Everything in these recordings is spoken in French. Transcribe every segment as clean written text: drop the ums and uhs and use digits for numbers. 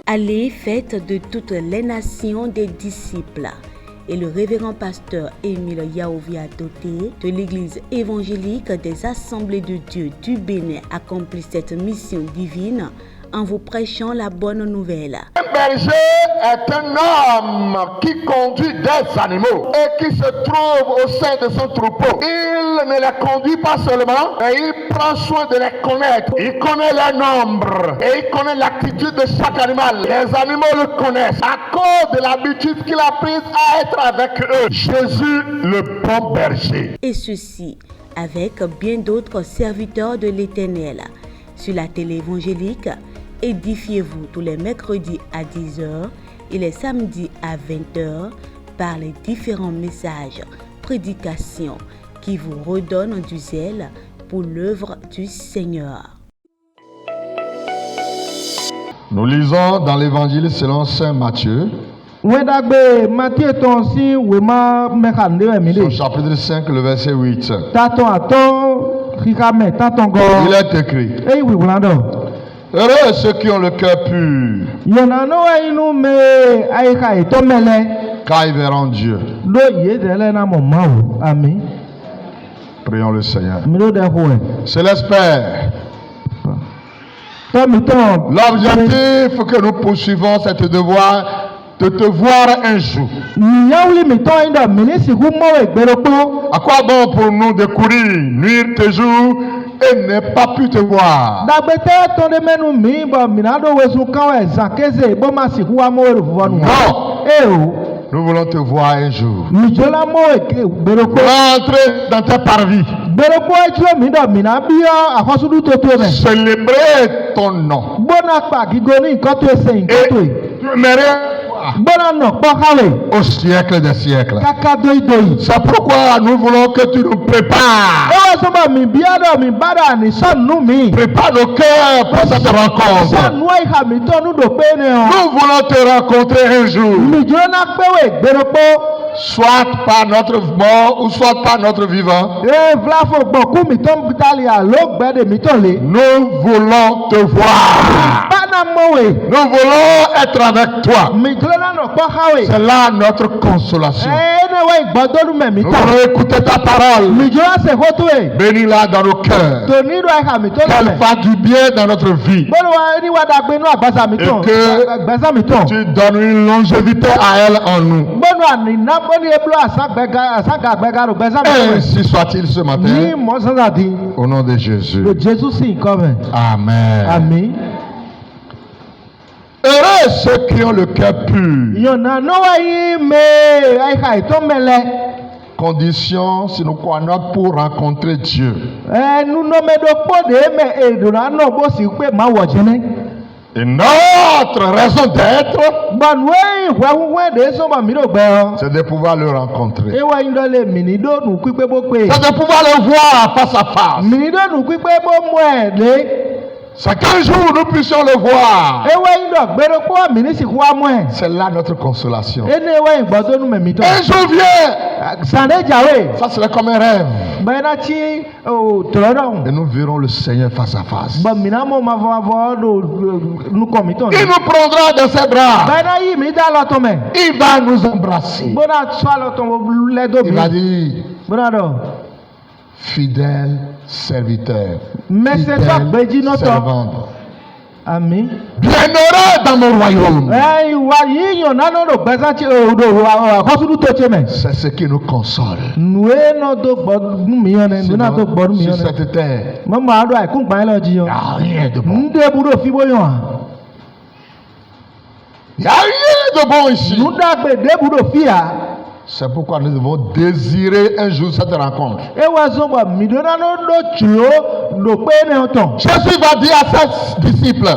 Allez, faites de toutes les nations des disciples. Et le révérend pasteur Émile Yaovi Adoté de l'église évangélique des Assemblées de Dieu du Bénin accomplit cette mission divine en vous prêchant la bonne nouvelle. Un berger est un homme qui conduit des animaux et qui se trouve au sein de son troupeau. Il ne les conduit pas seulement, mais il prend soin de les connaître. Il connaît leur nombre et il connaît l'attitude de chaque animal. Les animaux le connaissent à cause de l'habitude qu'il a prise à être avec eux. Jésus, le bon berger. Et ceci avec bien d'autres serviteurs de l'Éternel. Sur la télé évangélique, édifiez-vous tous les mercredis à 10h et les samedis à 20h par les différents messages, prédications qui vous redonnent du zèle pour l'œuvre du Seigneur. Nous lisons dans l'évangile selon saint Matthieu, son chapitre 5, le verset 8. Il est écrit: heureux ceux qui ont le cœur pur, car ils verront Dieu. Amen. Prions le Seigneur. C'est l'espère. L'objectif que nous poursuivons, c'est de te voir un jour. À quoi bon pour nous de courir nuit et jour et ne pas pu te voir? Non. Nous voulons te voir un jour. Rentrer dans tes parvis. Célébrer ton nom. Et tu mérites au siècle des siècles. C'est pourquoi nous voulons que tu nous prépares. Prépare nos cœurs pour cette rencontre. Nous voulons te rencontrer un jour. Soit par notre mort ou soit par notre vivant. Nous voulons te voir. Nous voulons être avec toi. C'est là notre consolation. Nous voulons écouter ta parole. Bénis-la dans nos cœurs. Qu'elle fasse du bien dans notre vie. Et que tu donnes une longévité à elle en nous. Ainsi soit-il ce matin. Au nom de Jésus. Amen. Amen. Heureux ceux qui ont le cœur pur. Condition, si nous croyons, pour rencontrer Dieu. Et notre raison d'être, c'est de pouvoir le rencontrer. C'est de pouvoir le voir face à face. C'est qu'un jour nous puissions le voir. C'est là notre consolation. Un jour vient. Ça serait comme un rêve. Et nous verrons le Seigneur face à face. Il nous prendra dans ses bras. Il va nous embrasser. Il va dire: fidèle serviteur, fidèle servante. Amen. Bienheureux dans mon royaume. C'est ce qui nous console. Sinon, sur cette terre, il n'y a rien de bon. Il n'y a rien de bon ici. C'est pourquoi nous devons désirer un jour cette rencontre. Jésus va dire à ses disciples: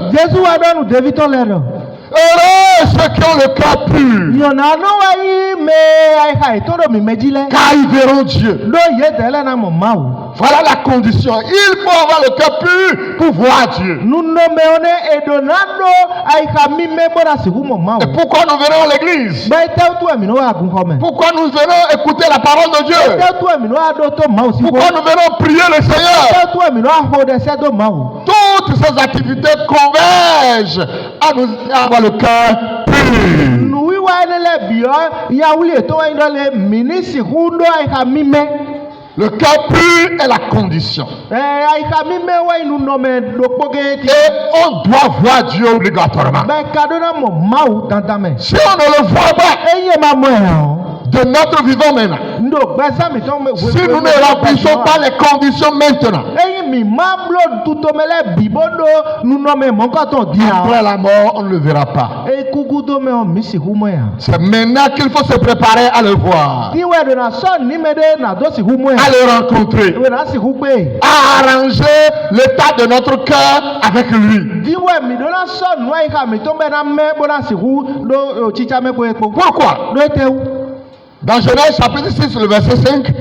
heureux ceux qui ont le cœur pur, car ils verront Dieu. Voilà la condition. Il faut avoir le cœur pur pour voir Dieu. Et pourquoi nous venons à l'église? Pourquoi nous venons écouter la parole de Dieu? Pourquoi nous venons prier le Seigneur? Toutes ces activités convergent à nous avoir le cœur pur. Le cœur pur est la condition. Et on doit voir Dieu obligatoirement. Si on ne le voit pas de notre vivant maintenant, si nous ne remplissons pas les conditions maintenant, après la mort, on ne le verra pas. C'est maintenant qu'il faut se préparer à le voir, à le rencontrer, à arranger l'état de notre cœur avec lui. Pourquoi? Dans Genèse chapitre 6, le verset 5,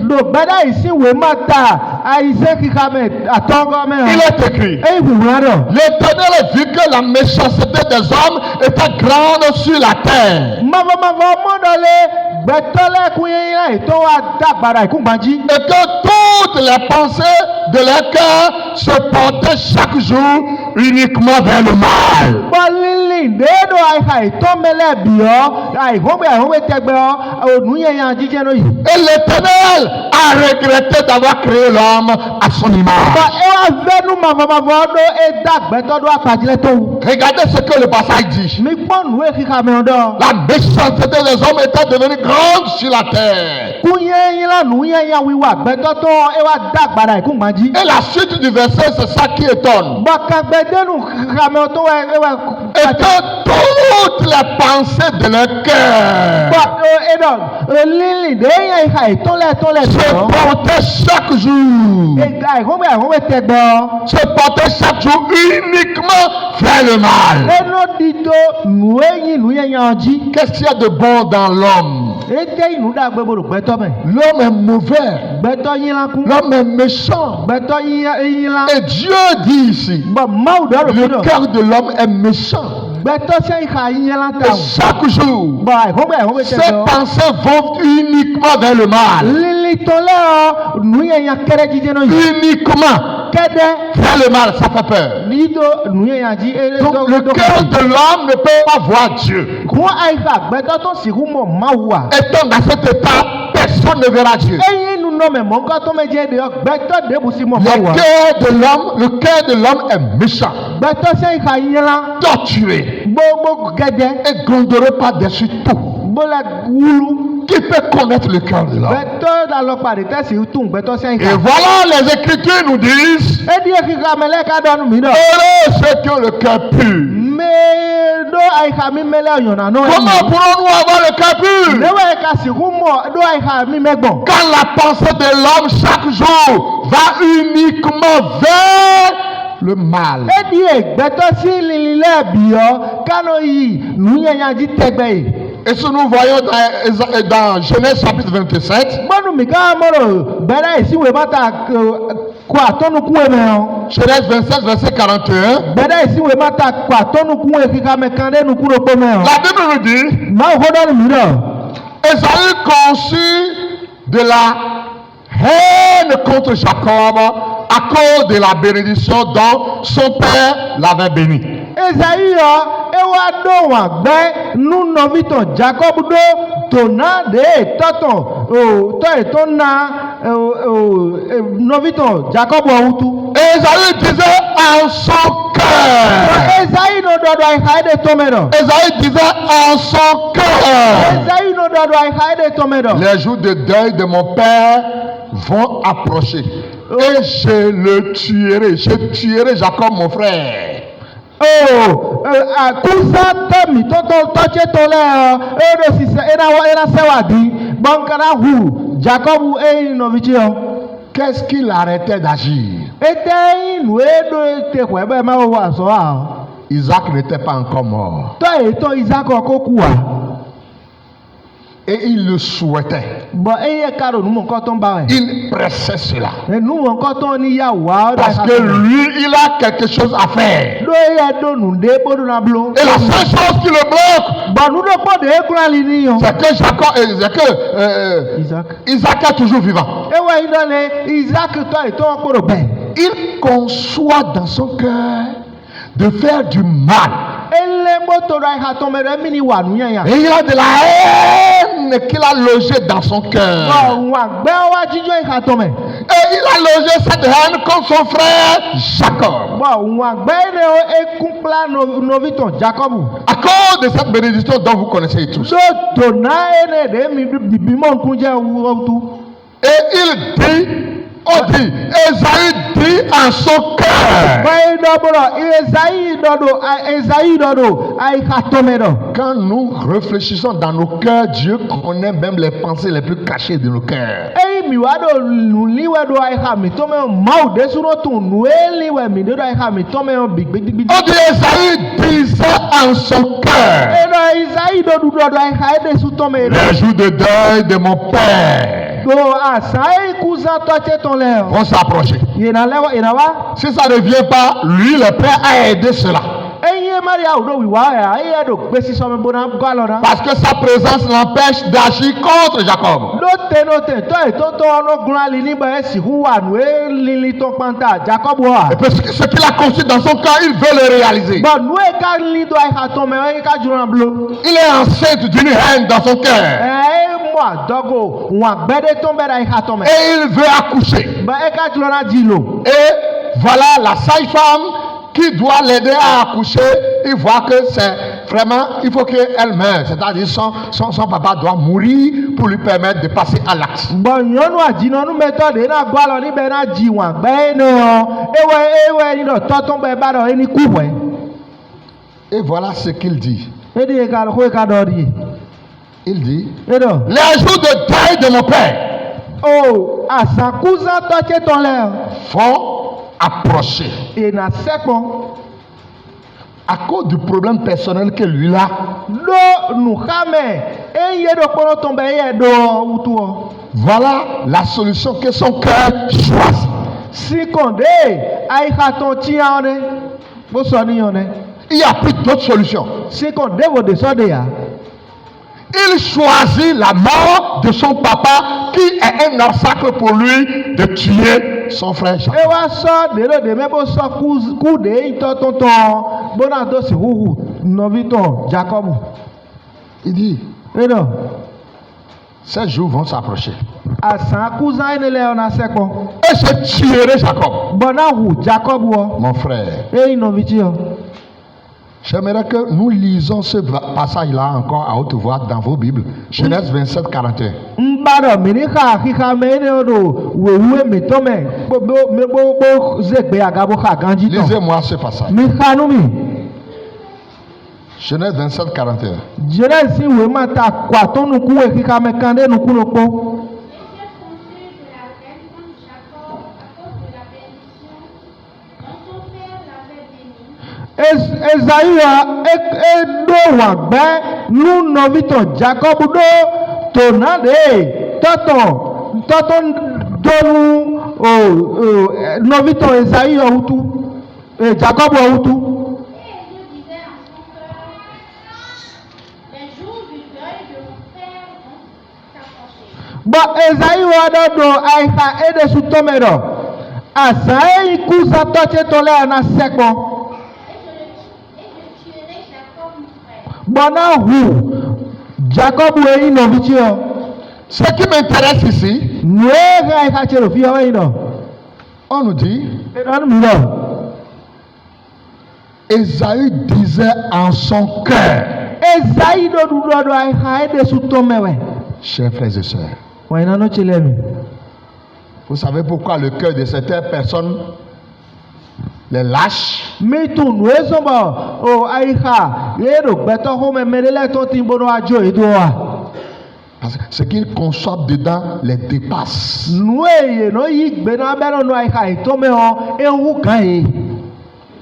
il est écrit: l'Éternel vit que la méchanceté des hommes était grande sur la terre, et que toutes les pensées de leur cœur se portaient chaque jour uniquement vers le mal. Et l'Éternel a regretté d'avoir créé l'homme à son image. Regardez ce que le passage dit. La méchanceté des hommes était devenue grande sur la terre. Et la suite du verset, c'est ça qui étonne. Et que toutes les pensées de leur cœur se portaient chaque jour. Se portaient chaque jour uniquement vers le mal. Qu'est-ce qu'il y a de bon dans l'homme? L'homme est mauvais. L'homme est méchant. Et Dieu dit ici, le cœur de l'homme est méchant. Et chaque jour, ces pensées vont uniquement vers le mal. Uniquement vers le mal, ça fait peur. Donc le cœur de l'homme ne peut pas voir Dieu. Étant dans cet état, personne ne verra Dieu. Le cœur de l'homme est méchant, torturé et grondé par dessus tout. Qui peut connaître le cœur de l'homme? Et voilà, les Écritures nous disent: heureux ceux qui ont le cœur pur. Comment pourrons-nous avoir le cœur pur? Quand la pensée de l'homme chaque jour va uniquement vers le mal. Et si nous voyons dans Genèse chapitre 27, Genèse 27 verset 41, la Bible nous dit: Esaü conçut de la haine contre Jacob à cause de la bénédiction dont son père l'avait béni. Esaü disait en son cœur. Esaü disait en son cœur: les jours de deuil de mon père vont approcher. Et je le tuerai. Je tuerai Jacob mon frère. Qu'est-ce qu'il arrêtait d'agir? Isaac n'était pas encore mort. Et il le souhaitait. Il pressait cela. Parce que lui, il a quelque chose à faire. Et la seule chose qui le bloque, c'est que Isaac est toujours vivant. Il conçoit dans son cœur de faire du mal. Et il a de la haine qu'il a logée dans son cœur. Et il a logé cette haine contre son frère Jacob. À cause de cette bénédiction dont vous connaissez tous. Et il dit, Esaü dit en son cœur. Quand nous réfléchissons dans nos cœurs, Dieu connaît même les pensées les plus cachées de nos cœurs. On dit Esaü disait en son cœur, les jours de deuil de mon père vont s'approcher. Si ça ne vient pas, lui le père a aidé cela. Parce que sa présence l'empêche d'agir contre Jacob. Et parce que ce qu'il a conçu dans son cœur, il veut le réaliser. Il est enceinte d'une haine dans son cœur. Et il veut accoucher. Et voilà la sage-femme qui doit l'aider à accoucher. Il voit que c'est vraiment, il faut qu'elle meure. C'est-à-dire son papa doit mourir pour lui permettre de passer à l'acte. Et voilà ce qu'il dit. Il dit, les jours de deuil de mon père vont approcher. À cause du problème personnel que lui a. Voilà la solution que son cœur choisit. Il n'y a plus d'autre solution. Il choisit la mort de son papa qui est un obstacle pour lui de tuer son frère Jacob. Il dit, ces jours vont s'approcher. Et je tuerai Jacob. Mon frère. J'aimerais que nous lisons ce passage-là encore à haute voix dans vos Bibles. Genèse 27, 41. Lisez-moi ce passage. Genèse 27, 41. Esaü edo wagbe nu novito Jacob do tonade toton donu novito Esaü ohutu Jacob ohutu. Ba Esaü wadodo aika ede sutomero asai kusa toche tole na sekpo. Jacob ce qui m'intéresse ici, on nous dit, Esaü disait en son cœur. Chers frères et sœurs, vous savez pourquoi le cœur de certaines personnes les lâche? Parce que ce qu'ils conçoivent dedans les dépasse.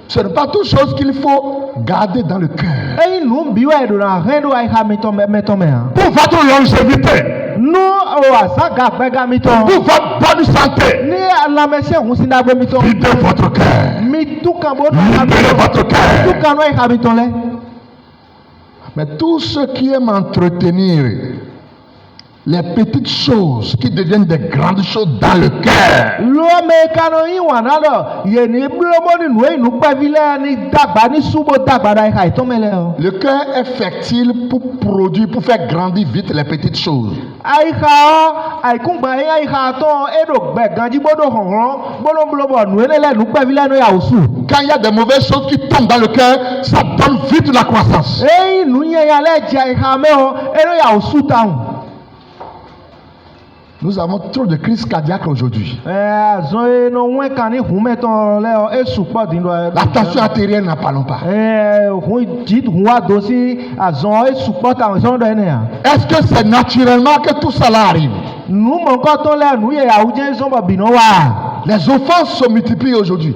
Ce n'est pas toute chose qu'il faut garder dans le cœur. Pour votre longévité, pour votre bonne santé, videz votre cœur. Libérez votre cœur. Mais tous ceux qui aiment entretenir les petites choses qui deviennent des grandes choses dans le cœur, le cœur est fertile pour produire, pour faire grandir vite les petites choses. Quand il y a des mauvaises choses qui tombent dans le cœur, ça donne vite la croissance. Nous avons trop de crises cardiaques aujourd'hui. La tension artérielle n'a pas longtemps. Est-ce que c'est naturellement que tout cela arrive? Les offenses se multiplient aujourd'hui.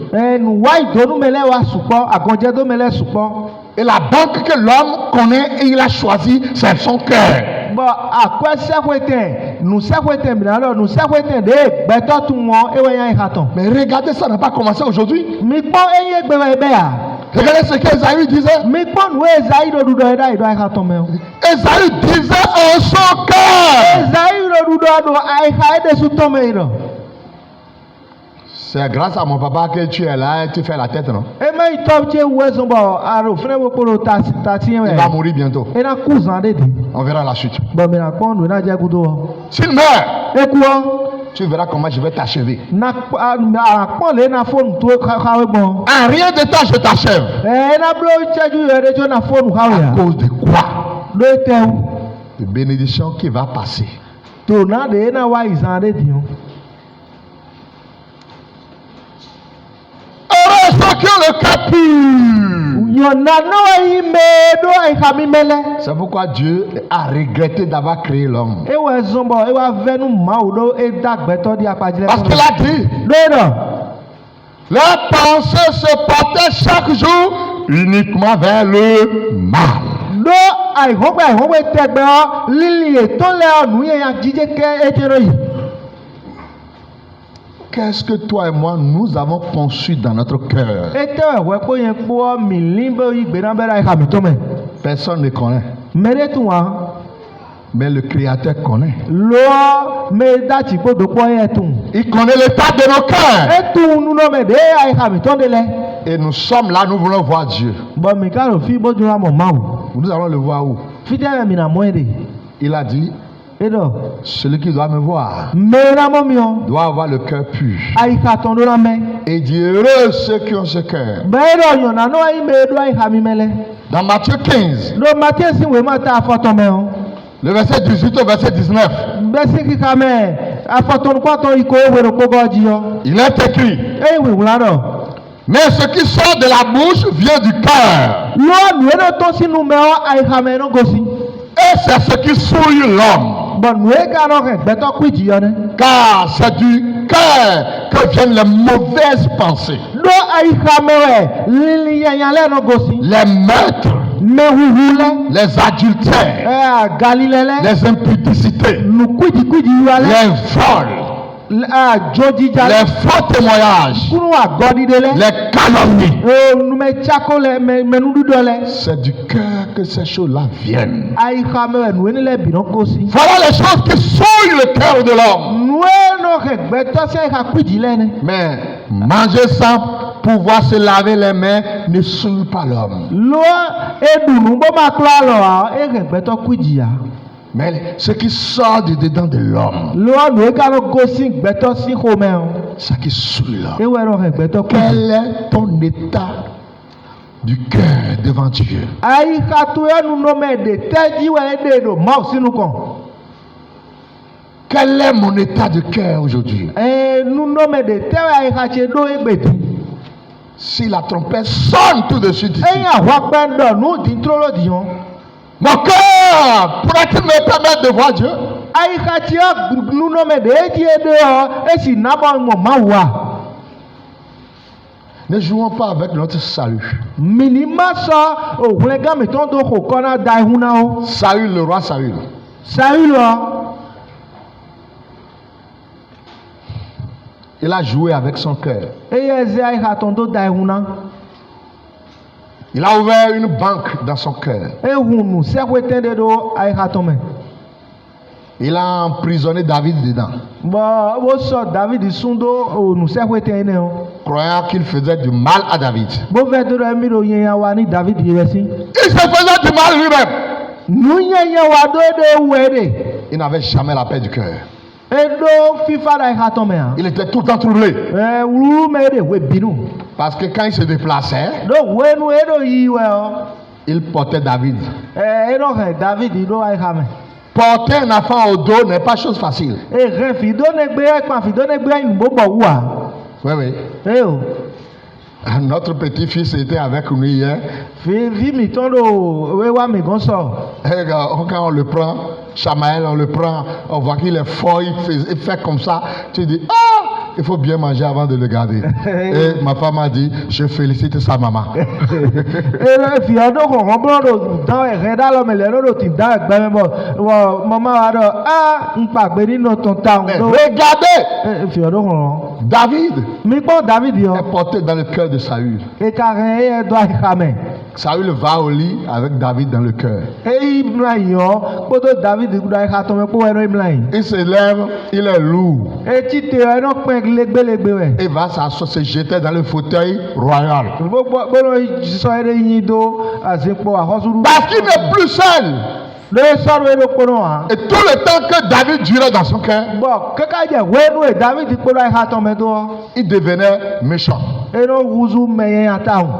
Et la banque que l'homme connaît et il a choisi, c'est son cœur. Mais regardez, ça n'a pas commencé aujourd'hui. Regardez ce qu'Ésaïe disait. Ésaïe disait en son cœur. C'est grâce à mon papa que tu es là et tu fais la tête, non? Il va mourir bientôt. On verra la suite. S'il meurt, tu verras comment je vais t'achever. En rien de temps, je t'achève. À cause de quoi? De bénédiction qui va passer. Ceux qui ont le cœur pur. C'est pourquoi Dieu a regretté d'avoir créé l'homme. Parce qu'il a dit, leurs pensées se portaient chaque jour uniquement vers le mal. Qu'est-ce que toi et moi, nous avons conçu dans notre cœur? Personne ne connaît. Mais le Créateur connaît. Il connaît l'état de nos cœurs. Et nous sommes là, nous voulons voir Dieu. Nous allons le voir où? Il a dit, celui qui doit me voir doit avoir le cœur pur. Et dit, heureux ceux qui ont ce cœur. Dans Matthieu 15, le verset 18 au verset 19, il est écrit, mais ce qui sort de la bouche vient du cœur. Et c'est ce qui souille l'homme. Car c'est du cœur que viennent les mauvaises pensées, les meurtres, les adultères, les impudicités, les vols, les faux témoignages, les calomnies. C'est du cœur que ces choses-là viennent. Voilà les choses qui souillent le cœur de l'homme. Mais manger sans pouvoir se laver les mains ne souille pas l'homme. Mais ce qui sort de dedans de l'homme, ce qui souille l'homme. Quel est ton état du cœur devant Dieu? Quel est mon état de cœur aujourd'hui? Si la trompette sonne tout de suite ici, mon cœur pourrait-il me permettre de voir Dieu? Ne jouons pas avec notre salut. Minima ça au glenga mettons do ko kona dai hunao. Saül, le roi Saül. Saül Il a joué avec son cœur. Il a ouvert une banque dans son cœur. Il a emprisonné David dedans. Croyant qu'il faisait du mal à David. Il se faisait du mal lui-même. Il n'avait jamais la paix du cœur. Il était tout le temps troublé. Parce que quand il se déplaçait, il portait David. Porter un enfant au dos n'est pas chose facile. Oui, oui. Notre petit-fils était avec nous hier. Et quand on le prend, Chamaël, on le prend, on voit qu'il est fort, il fait comme ça. Tu dis, ah, il faut bien manger avant de le garder. Et ma femme a dit, je félicite sa maman. Regardez! David est porté dans le cœur de Saül. Saül va au lit avec David dans le cœur. Il se lève, il est lourd. Il va se jeter dans le fauteuil royal. Parce qu'il n'est plus seul. Et tout le temps que David durait dans son cœur, il devenait méchant.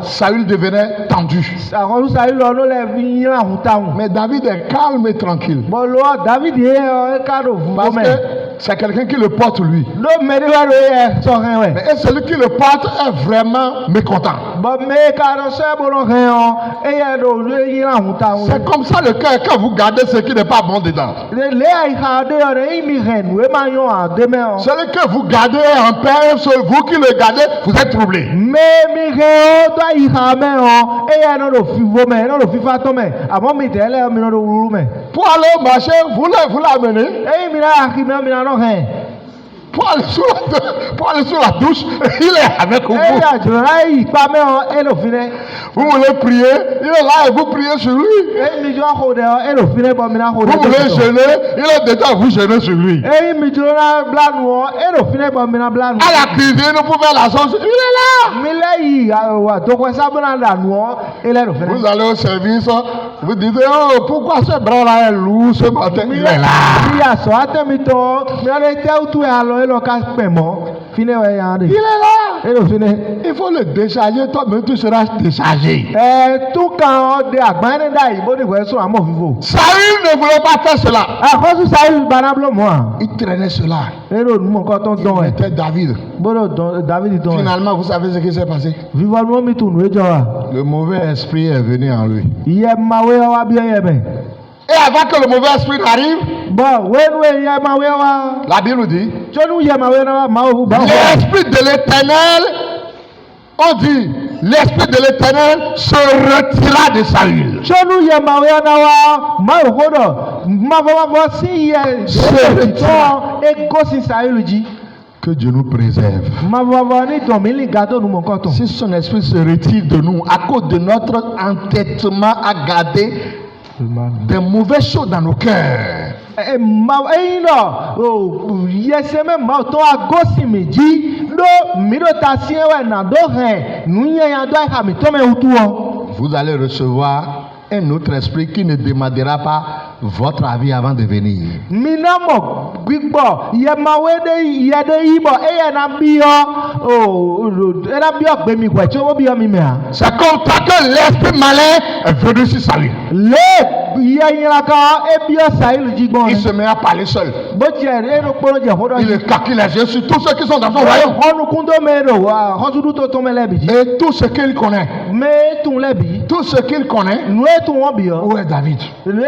Saül devenait tendu. Mais David est calme et tranquille. Parce que c'est quelqu'un qui le porte lui. Mais celui qui le porte est vraiment mécontent. C'est comme ça le cœur quand vous gardez ce qui n'est pas bon dedans. Celui que vous gardez en paix, vous qui le gardez, vous êtes troublé. Pour aller au marché, vous l'amenez. Pour aller sous la douche, il est avec vous. Vous voulez prier, il est là et vous priez sur lui. Vous voulez jeûner, il est dedans, vous jeûnez sur lui. À la cuisine, vous pouvez la sauce, il est là. Vous allez au service, vous dites, oh, pourquoi ce bras-là est lourd ce matin? Il est là. Il est là. Il faut le décharger, toi-même tu seras déchargé. Saül ne voulait pas faire cela. Il traînait cela. Il était David. Finalement, vous savez ce qui s'est passé? Le mauvais esprit est venu en lui. Et avant que le mauvais esprit n'arrive, la Bible dit, l'esprit de l'Éternel, on dit, l'esprit de l'Éternel se retira de Saül. Que Dieu nous préserve. Si son esprit se retire de nous à cause de notre entêtement à garder des mauvaises choses dans nos cœurs, vous allez recevoir un autre esprit qui ne demandera pas votre avis avant de venir. C'est comme ça que l'esprit malin est venu sur Saül. Il se met à parler seul. Il calcule les yeux sur tous ceux qui sont dans son royaume. Et tout ce qu'il connaît. Tout ce qu'il connaît. Où est David? Il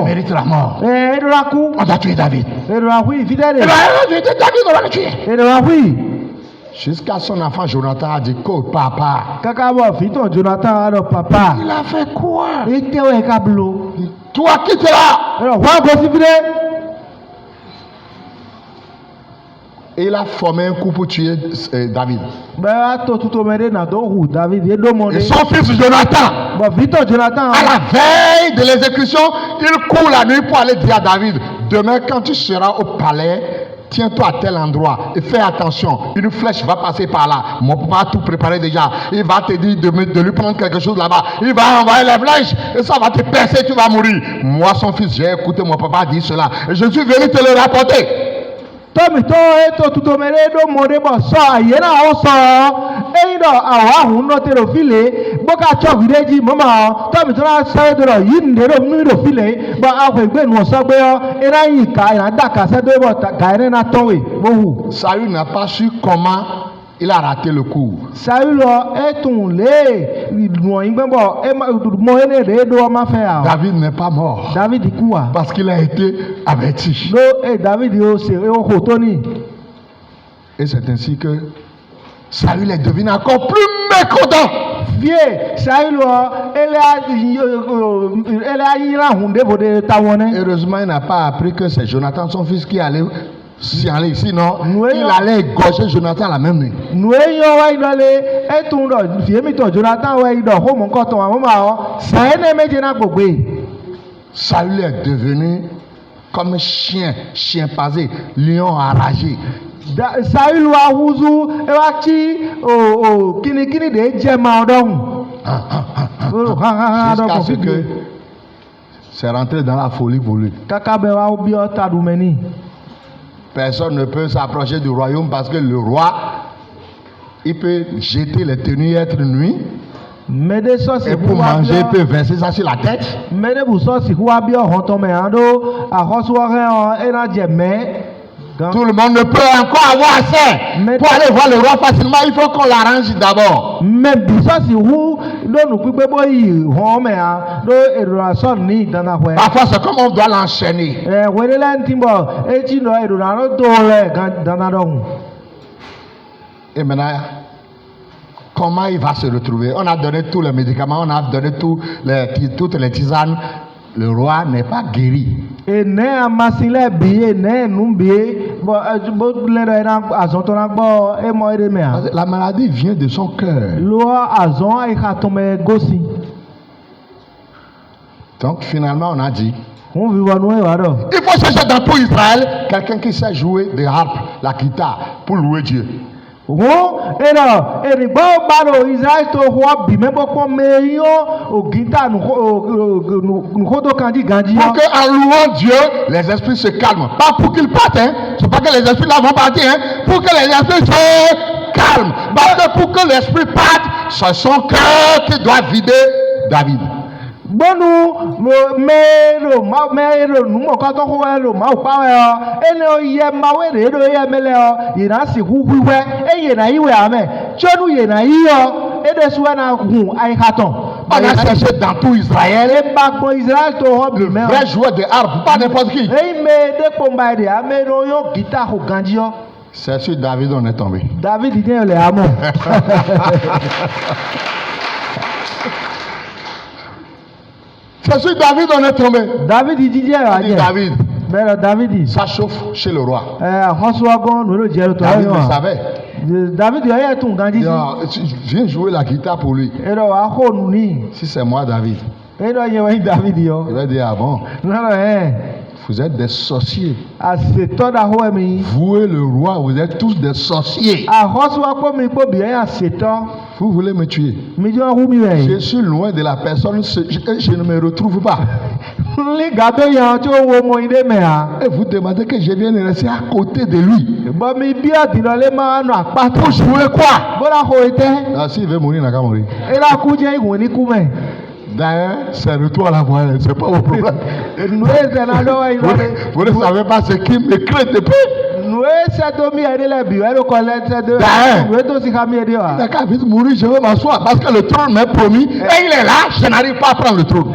mérite la mort. On a tué David. David, on va le tuer. Jusqu'à son enfant Jonathan a dit que papa. Kakabo fito Jonathan alors papa. Il a fait quoi? Ite we kablo. Toi qui es là. Alors wa go sifide. Et il a formé un coup pour tuer David. Et son fils Jonathan, à la veille de l'exécution, il court la nuit pour aller dire à David, demain quand tu seras au palais, tiens-toi à tel endroit et fais attention, une flèche va passer par là. Mon papa a tout préparé déjà. Il va te dire de lui prendre quelque chose là-bas. Il va envoyer les flèches et ça va te percer, tu vas mourir. Moi, son fils, j'ai écouté mon papa dire cela et je suis venu te le rapporter. Tomi to eto tutomere do mode bo so ayena o so eyin do awa hun no te ro file boka cho videji mama tomi to na se do ro yin de ro mi ro file bo awe gbe nu so gbe o era yin ka ina da ka se do bo ka ere na tonwe bo hu. Saül n'a pas su comment il a raté le coup. Saül etun le mo yin gbe bo e mo ene re do ma fe a. David n'est pas mort. David ku wa. Parce qu'il a été averti. No David o se o ko toni. Et c'est ainsi que Saül est devenu encore plus mécontent. Heureusement, il n'a pas appris que c'est Jonathan, son fils, qui allait s'y aller. Sinon, il allait égorger Jonathan la même nuit. Saül est devenu comme un chien pasé, lion enragé. Saül wa huzu ewati kini de jema odon. Jusqu'à ce que c'est rentré dans la folie pour lui. Personne ne peut s'approcher du royaume parce que le roi, il peut jeter les tenues et être nuit. Et pour manger, il peut verser ça sur la tête. Tout le monde ne peut encore avoir assez. Pour aller voir le roi facilement, il faut qu'on l'arrange d'abord. Parfois, c'est comme on doit l'enchaîner. Et maintenant, comment il va se retrouver? On a donné tous les médicaments, on a donné toutes les tisanes. Le roi n'est pas guéri. La maladie vient de son cœur. Donc finalement on a dit, il faut chercher dans tout Israël quelqu'un qui sait jouer de harpe, la guitare, pour louer Dieu. Pour que en louant Dieu, les esprits se calment. Pas pour qu'ils partent, hein. C'est pas que les esprits là vont partir, hein. Pour que les esprits se calment. Parce que pour que l'esprit parte, c'est son cœur qui doit vider David. On a cherché dans tout Israël le vrai joueur de harpe, pas n'importe qui. C'est sur David on est tombé. David dit les amants. C'est sur David on est tombé. David dit David. Ça chauffe chez le roi. David le savait. David je viens jouer la guitare pour lui. Si c'est moi David, il va dire ah bon. Vous êtes des sorciers. Vous et le roi, vous êtes tous des sorciers. Vous voulez me tuer. Je suis loin de la personne, je ne me retrouve pas. Et vous demandez que je vienne rester à côté de lui. Pour jouer quoi? S'il veut mourir, il n'a qu'à mourir. D'ailleurs, c'est retour à la voie, c'est pas vos problèmes. Vous ne savez pas ce qui me crée depuis. D'ailleurs, il n'a qu'à vite mourir, je veux m'asseoir parce que le trône m'est promis et il est là, je n'arrive pas à prendre le trône.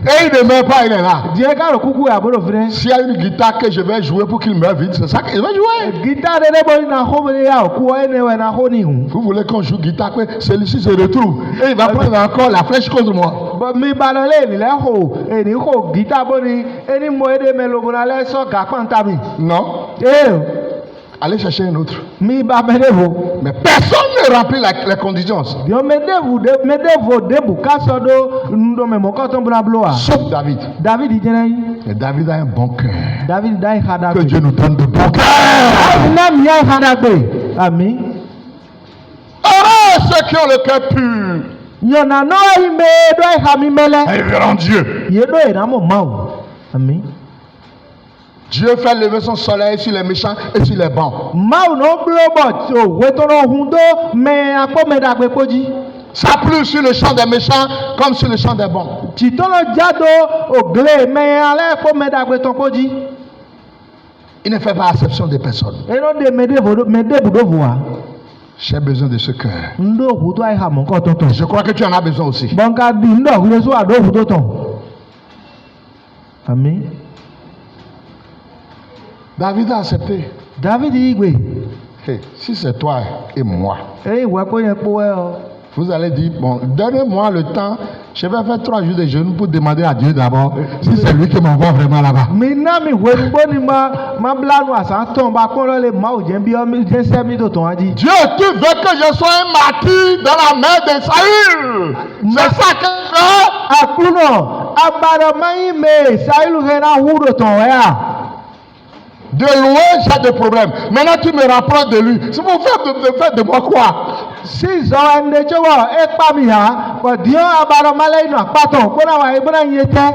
Et il ne meurt pas, il est là. Dieu car coucou à bodo frère. S'il y a une guitare que je vais jouer pour qu'il meure vite, c'est ça que je vais jouer. Guitare de bo na ho be ya ku ene we na ho ni hu. Vous voulez qu'on joue guitare, que celui-ci se retrouve et il va prendre encore la flèche contre moi. Ba mi balole ni le ho e ni ho guitare bo ni eni mo ede me lo bona le so ga panta mi. Non. Allez chercher un autre. Mi ba me devo. Mais personne ne remplit les conditions. Yo me devo debu ka so do ndo me mo ko ton bla bloa. Sauf David. David dit jenai. Mais David a un bon cœur. David dai hada. Que Dieu nous donne de bon cœur. Na mi ai hada be. Amen. Heureux ceux qui ont le cœur pur. Yona no i me do ai ha mi mele. Ils verront Dieu. Ye do e na mo mau. Amen. Dieu fait lever son soleil sur les méchants et sur les bons. Mau no blobot o wetono hundo me apo me dagbe koji. Ça pleut sur le champ des méchants comme sur le champ des bons. Titono jado o gle me ale ko me dagbe ton koji. Il ne fait pas exception des personnes. E no de me de budo voa. J'ai besoin de ce cœur. Ndo hudo ai ha mon ko tonton. Je crois que tu en as besoin aussi. Bonka di ndo hudo so ado hudo ton. Amen. David a accepté. David igwe. Hey, si c'est toi et moi, Ouais ko yen po vous allez dire, bon, donnez-moi le temps, je vais faire 3 jours de jeûne pour demander à Dieu d'abord si c'est lui qui m'envoie vraiment là-bas. Mina mi wenbo ni ma blanu asa ton ba ko le ma o je bi o mi je se mi do ton adi. Dieu, tu veux que je sois un martyr dans la main de Saül? C'est ça que je veux. Akuno abara mai me Saül rena hudo ton ya. De loin, j'ai des problèmes. Maintenant, tu me rapproches de lui. C'est pour faire de moi quoi? Si zoande chowa e pa mi ha, ko dio abara malai no paton, ko na wa e bona yete.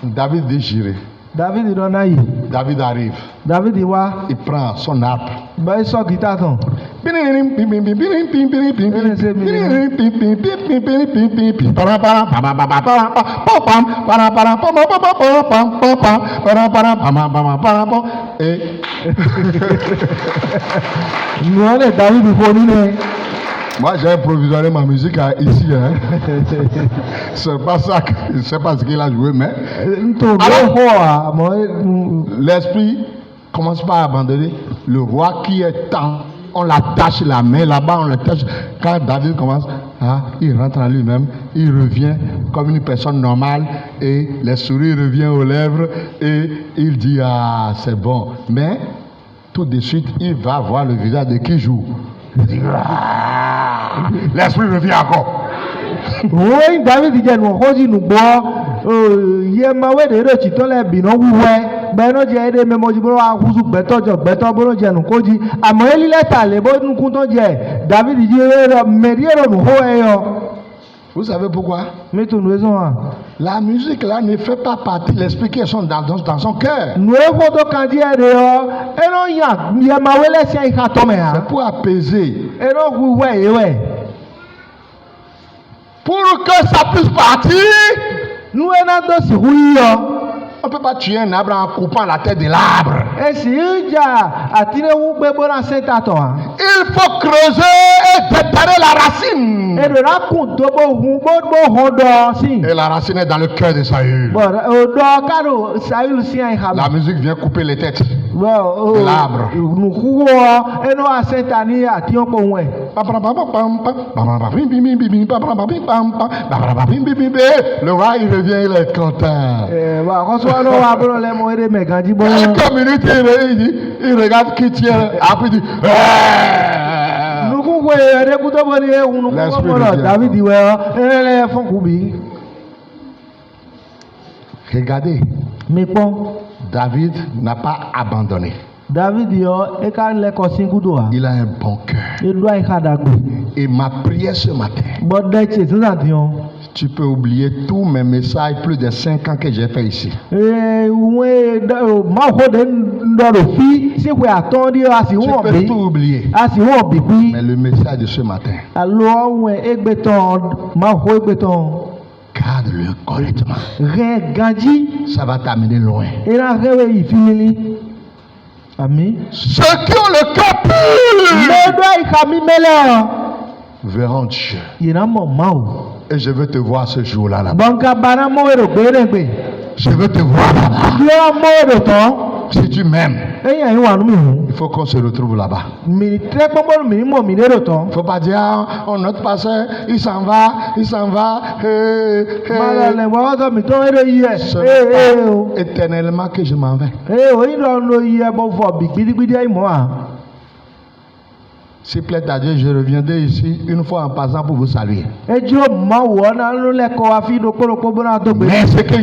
David dit j'irai. David do na yi. David arrive. David wa. Il prend son arbre. Ba so guitar ton. Et David moi j'ai improvisé ma musique ici. Hein. C'est pas ça, je ne sais pas ce qu'il a joué, mais l'esprit commence pas à abandonner. Le roi qui est temps, on l'attache la main là-bas, on l'attache. Quand David commence, il rentre en lui-même, il revient comme une personne normale et les sourires reviennent aux lèvres et il dit c'est bon. Mais tout de suite, il va voir le visage de qui joue. Il dit l'esprit revient encore. Oui, David dit nous rosi nous bois yemawe de re chitole bino wuwe beno je de memoji bro ahuzu beto boro je nu koji amoeli leta le bo nu kunto je David dit meriero nu ho eyo. Vous savez pourquoi? Mais tu nous raison. La musique là ne fait pas partie de l'esprit qui est dans son cœur. Nous avons kandi de yo eno ya yemawe le sia ikatome ha. C'est pour apaiser. Eno wuwe pour que ça puisse partir. Nous on ne peut pas tuer un arbre en coupant la tête de l'arbre. Il faut creuser et déterrer la racine. Et la racine est dans le cœur de Saül. La musique vient couper les têtes de l'arbre. Le roi il revient, il est content. Quelques minutes il regarde qui tient. Après il dit regardez, David n'a pas abandonné. Il a un bon cœur. Et ma prière ce matin, tu peux oublier tous mes messages, plus de 5 ans que j'ai fait ici. Tu peux tout oublier. Mais le message de ce matin, garde-le correctement. Ça va t'amener loin. Ceux qui ont le cœur pur verront Dieu. Et je veux te voir ce jour-là là-bas. Banka bana moero gberengbe. Je veux te voir là-bas. Yo moero ton. Si tu m'aimes, Eyan yin wa nu mi hu. il faut qu'on se retrouve là-bas. Mi tre pombo mi mo mi lero ton. Il ne faut pas dire, oh, notre pasteur, il s'en va. Malale wa to mi ton ero ye. Ce n'est pas éternellement que je m'en vais. O yin do no ye bo fo bi gbidigbidi ai mo a. S'il plaît à Dieu, je reviendrai ici une fois en passant pour vous saluer. Ejo ma wo na lo le ko afi do ko bona to gbe. Mais c'est que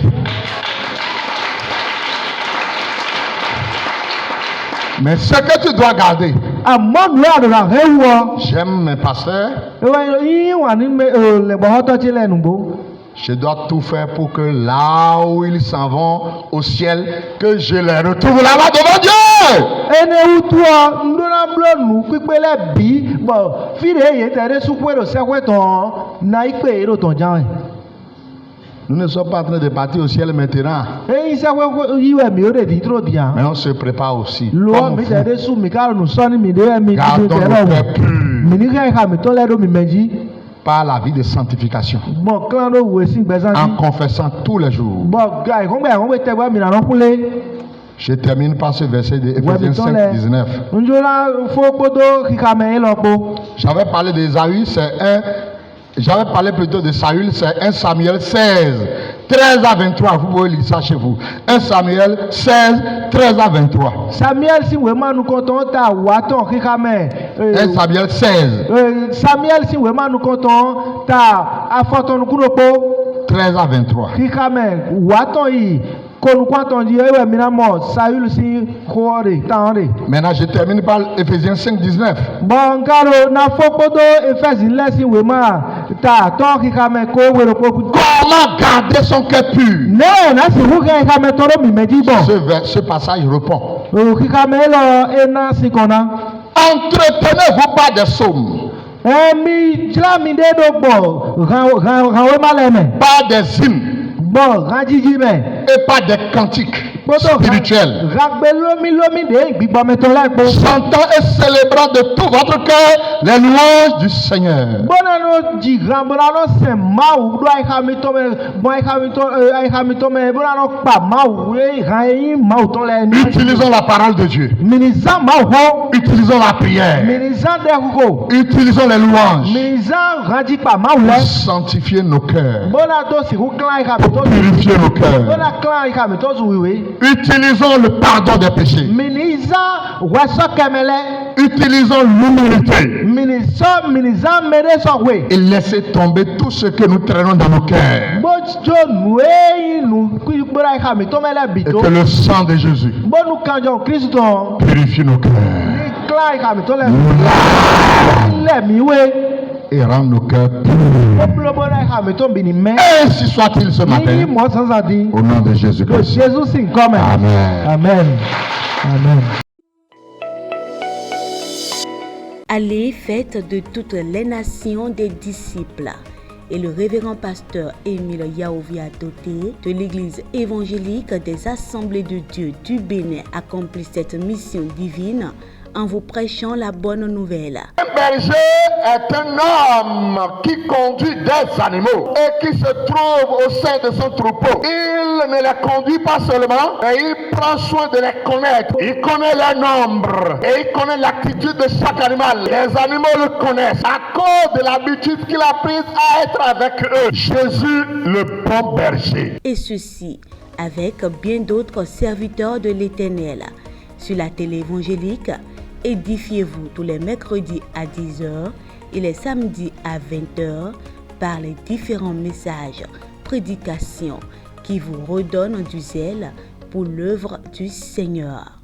mais ce que tu dois garder, Amon lo adora hewo. j'aime mes pasteurs, Ewa yin wa ni me le bo ho to ti lenu bo. je dois tout faire pour que là où ils s'en vont au ciel, que je les retrouve là-bas devant Dieu. Ene utua ndona blonu pipele bi bo fire ye tere sukwero sekweton na ipe ero ton jan. Nous ne sommes pas en train de partir au ciel maintenant, E sekwe yiwe mi o de di tro dia. mais on se prépare aussi. Lo Comme mi vous. tere su mi ka nu so ni mi de mi Gardons de nos tere cœurs wo. purs Mi ni ka mi to le do mi meji. par la vie de sanctification, Bo clan do we sin gbezan en ji. confessant tous les jours. Bo guy kon gbe te gba mi na ro kunle. Je termine par ce verset de Éphésiens 5, 19. Njola fo podo kika me lo po. J'avais parlé d'Ésaü, j'avais parlé plutôt de Saül, c'est 1 Samuel 16, 13 à 23. Vous pouvez lire ça chez vous. 1 Samuel 16, 13 à 23. Samuel si we manu konton ta wa ton kika me. 1 Samuel 16, Samuel si we manu konton ta afoton kunopo 13 à 23. kika me wa ton yi konu kwanton di ewe mina mo Saül si khore tanre. Maintenant, je termine par Éphésiens 5, 19. Bon karo na fopodo Efesi lesi we ma ta ton kika me ko we ro ko. Comment garder son cœur pur? Ne na si hu kika me toro mi meji bo. Ce passage répond. O kika me lo ena sikona. Entretenez-vous par des psaumes, Mi jla mi de do bo ran we maleme. par des hymnes Bon ran jiji me. et par des cantiques spirituels, Ragbe lomi de gbigbo meton la po. chantant et célébrant de tout votre cœur les louanges du Seigneur. Bona no ji bona no se mau do ai hamito me bo ai hamito me bona no pa mau e ran mau ton le ni. Utilisons la parole de Dieu. Minisa mau ho. Utilisons la prière. Minisa de ko. Utilisons les louanges Minisa ranji pa mau pour le. sanctifier nos cœurs, Bona do si ku clan ai hamito. purifier nos cœurs. Bona clan ai hamito zuwiwe. Utilisons le pardon des péchés. Minisa waso kemele. Utilisons l'humilité Minisa mere so we. et laissez tomber tout ce que nous traînons dans nos cœurs. Bojo nuei nu kuibora ai hamito mele Et bito. que le sang de Jésus Bonu kanjo Kristo. purifie nos cœurs Clan ai hamito le miwe. et rend nos cœurs purs. Oblobora ai hamito bini me. Ainsi soit-il ce Ni matin, mo sanzadi. au nom de Jésus-Christ. Jésus sin come. Amen. Amen. Amen. Allez, faites de toutes les nations des disciples. Et le révérend pasteur Émile Yaovi Adoté de l'église évangélique des Assemblées de Dieu du Bénin accomplit cette mission divine en vous prêchant la bonne nouvelle. Un berger est un homme qui conduit des animaux et qui se trouve au sein de son troupeau. Il ne les conduit pas seulement, mais il prend soin de les connaître. Il connaît leur nombre et il connaît l'attitude de chaque animal. Les animaux le connaissent à cause de l'habitude qu'il a prise à être avec eux. Jésus, le bon berger. Et ceci avec bien d'autres serviteurs de l'Éternel. Sur la télé évangélique, édifiez-vous tous les mercredis à 10h et les samedis à 20h par les différents messages, prédications qui vous redonnent du zèle pour l'œuvre du Seigneur.